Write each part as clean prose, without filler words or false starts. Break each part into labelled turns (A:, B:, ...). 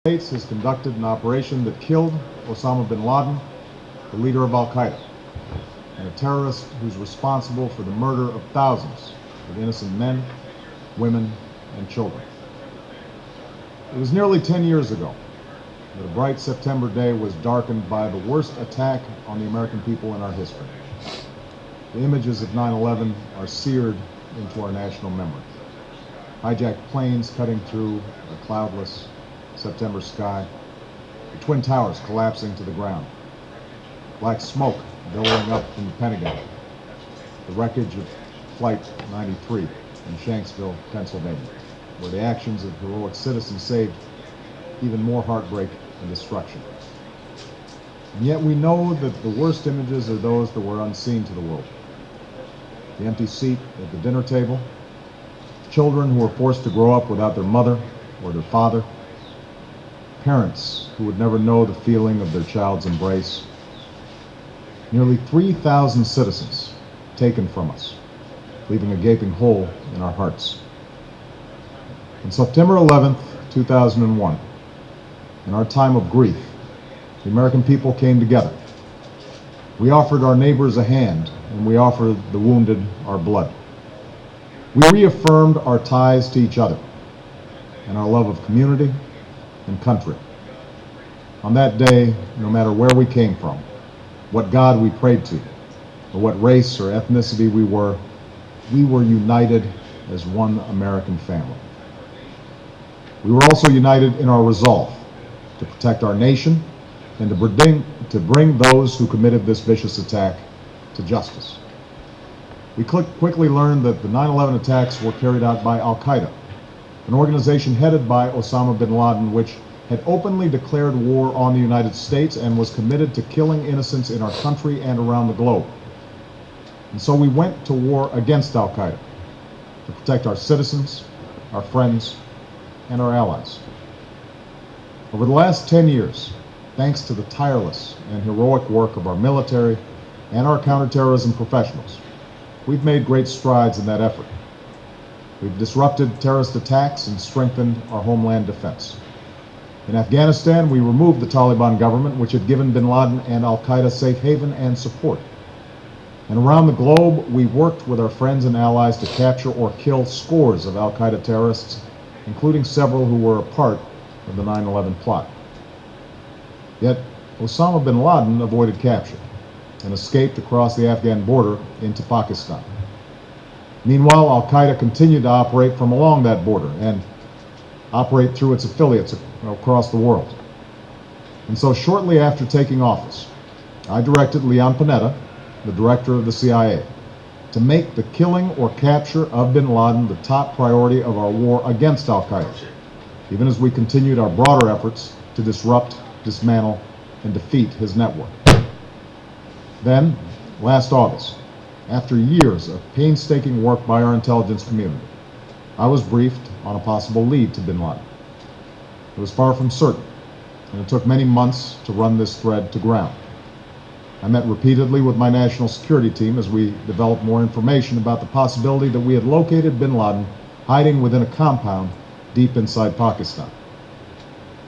A: States has conducted an operation that killed Osama Bin Laden, the leader of Al-Qaeda, and a terrorist who's responsible for the murder of thousands of innocent men, women, and children. It was nearly 10 years ago that a bright September day was darkened by the worst attack on the American people in our history. The images of 9/11 are seared into our national memory. Hijacked planes cutting through a cloudless September sky, the Twin Towers collapsing to the ground, black smoke billowing up from the Pentagon, the wreckage of Flight 93 in Shanksville, Pennsylvania, where the actions of heroic citizens saved even more heartbreak and destruction. And yet we know that the worst images are those that were unseen to the world. The empty seat at the dinner table, children who were forced to grow up without their mother or their father, parents who would never know the feeling of their child's embrace, nearly 3,000 citizens taken from us, leaving a gaping hole in our hearts. On September 11th, 2001, in our time of grief, the American people came together. We offered our neighbors a hand, and we offered the wounded our blood. We reaffirmed our ties to each other and our love of community and country. On that day, no matter where we came from, what God we prayed to, or what race or ethnicity we were united as one American family. We were also united in our resolve to protect our nation and to bring those who committed this vicious attack to justice. We quickly learned that the 9/11 attacks were carried out by Al-Qaeda, an organization headed by Osama Bin Laden, which had openly declared war on the United States and was committed to killing innocents in our country and around the globe. And so we went to war against Al-Qaeda to protect our citizens, our friends, and our allies. Over the last 10 years, thanks to the tireless and heroic work of our military and our counterterrorism professionals, we've made great strides in that effort. We've disrupted terrorist attacks and strengthened our homeland defense. In Afghanistan, we removed the Taliban government, which had given bin Laden and Al-Qaeda safe haven and support. And around the globe, we worked with our friends and allies to capture or kill scores of Al-Qaeda terrorists, including several who were a part of the 9/11 plot. Yet, Osama bin Laden avoided capture and escaped across the Afghan border into Pakistan. Meanwhile, Al-Qaeda continued to operate from along that border and operate through its affiliates across the world. And so shortly after taking office, I directed Leon Panetta, the director of the CIA, to make the killing or capture of bin Laden the top priority of our war against Al-Qaeda, even as we continued our broader efforts to disrupt, dismantle, and defeat his network. Then, last August, after years of painstaking work by our intelligence community, I was briefed on a possible lead to bin Laden. It was far from certain, and it took many months to run this thread to ground. I met repeatedly with my national security team as we developed more information about the possibility that we had located bin Laden hiding within a compound deep inside Pakistan.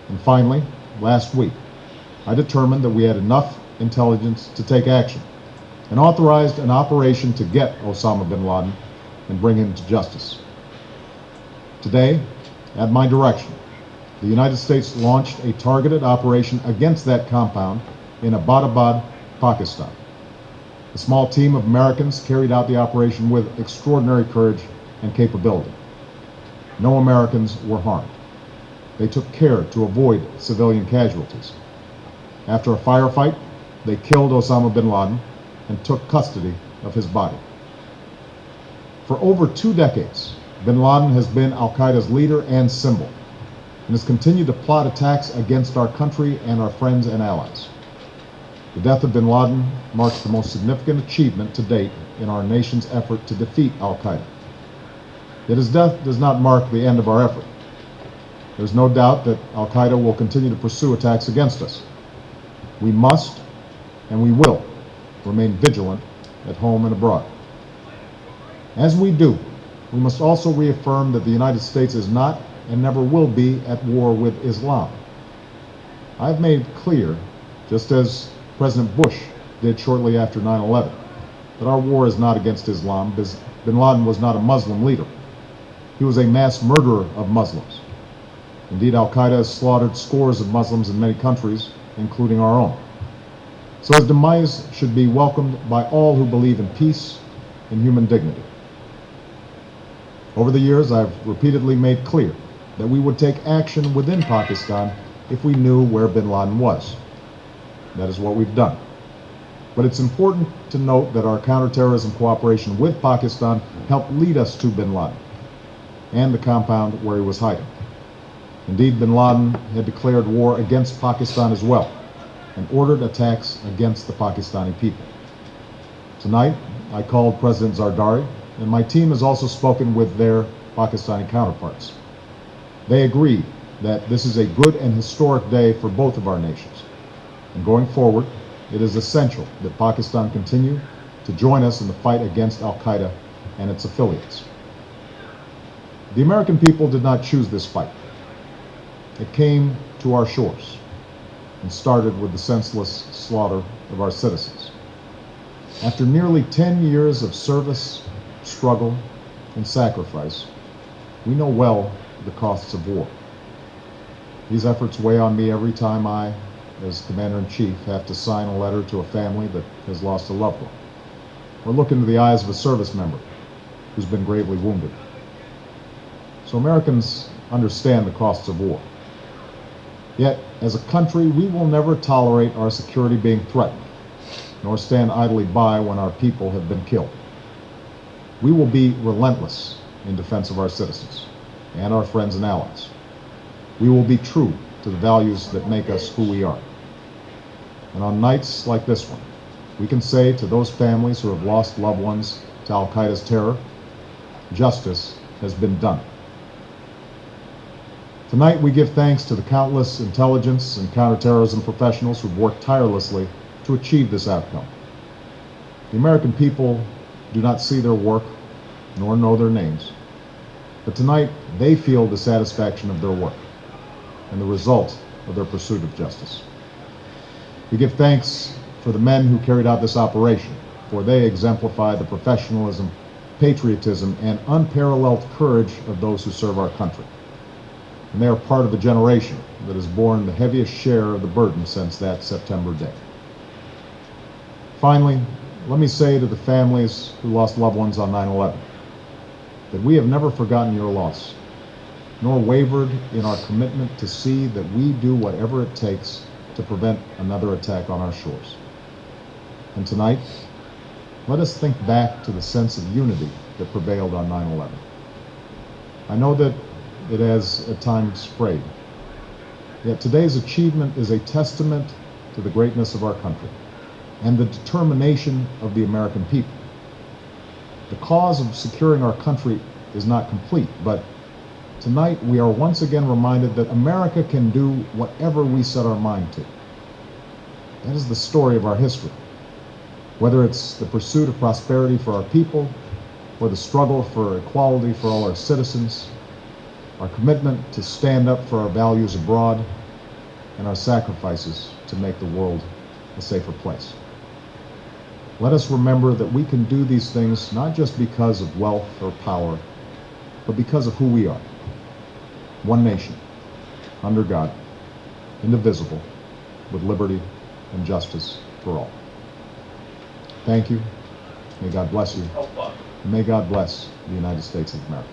A: And finally, last week, I determined that we had enough intelligence to take action and authorized an operation to get Osama bin Laden and bring him to justice. Today, at my direction, the United States launched a targeted operation against that compound in Abbottabad, Pakistan. A small team of Americans carried out the operation with extraordinary courage and capability. No Americans were harmed. They took care to avoid civilian casualties. After a firefight, they killed Osama bin Laden and took custody of his body. For over 2 decades, bin Laden has been Al-Qaeda's leader and symbol, and has continued to plot attacks against our country and our friends and allies. The death of bin Laden marks the most significant achievement to date in our nation's effort to defeat Al-Qaeda. Yet his death does not mark the end of our effort. There's no doubt that Al-Qaeda will continue to pursue attacks against us. We must, and we will, remain vigilant at home and abroad. As we do, we must also reaffirm that the United States is not and never will be at war with Islam, I've made clear, just as President Bush did shortly after 9/11, that our war is not against Islam. Bin Laden was not a Muslim leader. He was a mass murderer of Muslims. Indeed, Al-Qaeda has slaughtered scores of Muslims in many countries, including our own. So his demise should be welcomed by all who believe in peace and human dignity. Over the years, I've repeatedly made clear that we would take action within Pakistan if we knew where bin Laden was. That is what we've done. But it's important to note that our counterterrorism cooperation with Pakistan helped lead us to bin Laden and the compound where he was hiding. Indeed, bin Laden had declared war against Pakistan as well and ordered attacks against the Pakistani people. Tonight, I called President Zardari, and my team has also spoken with their Pakistani counterparts. They agree that this is a good and historic day for both of our nations. And going forward, it is essential that Pakistan continue to join us in the fight against Al-Qaeda and its affiliates. The American people did not choose this fight. It came to our shores and started with the senseless slaughter of our citizens. After nearly 10 years of service, struggle, and sacrifice, we know well the costs of war. These efforts weigh on me every time I, as Commander-in-Chief, have to sign a letter to a family that has lost a loved one, or look into the eyes of a service member who's been gravely wounded. So Americans understand the costs of war. Yet, as a country, we will never tolerate our security being threatened, nor stand idly by when our people have been killed. We will be relentless in defense of our citizens and our friends and allies. We will be true to the values that make us who we are. And on nights like this one, we can say to those families who have lost loved ones to Al-Qaeda's terror, justice has been done. Tonight, we give thanks to the countless intelligence and counterterrorism professionals who've worked tirelessly to achieve this outcome. The American people do not see their work nor know their names, but tonight they feel the satisfaction of their work and the result of their pursuit of justice. We give thanks for the men who carried out this operation, for they exemplify the professionalism, patriotism, and unparalleled courage of those who serve our country. And they are part of a generation that has borne the heaviest share of the burden since that September day. Finally, let me say to the families who lost loved ones on 9/11 that we have never forgotten your loss, nor wavered in our commitment to see that we do whatever it takes to prevent another attack on our shores. And tonight, let us think back to the sense of unity that prevailed on 9/11. I know that it has at times frayed, yet today's achievement is a testament to the greatness of our country and the determination of the American people. The cause of securing our country is not complete, but tonight we are once again reminded that America can do whatever we set our mind to. That is the story of our history. Whether it's the pursuit of prosperity for our people, or the struggle for equality for all our citizens, our commitment to stand up for our values abroad, and our sacrifices to make the world a safer place. Let us remember that we can do these things not just because of wealth or power, but because of who we are. One nation, under God, indivisible, with liberty and justice for all. Thank you. May God bless you. And may God bless the United States of America.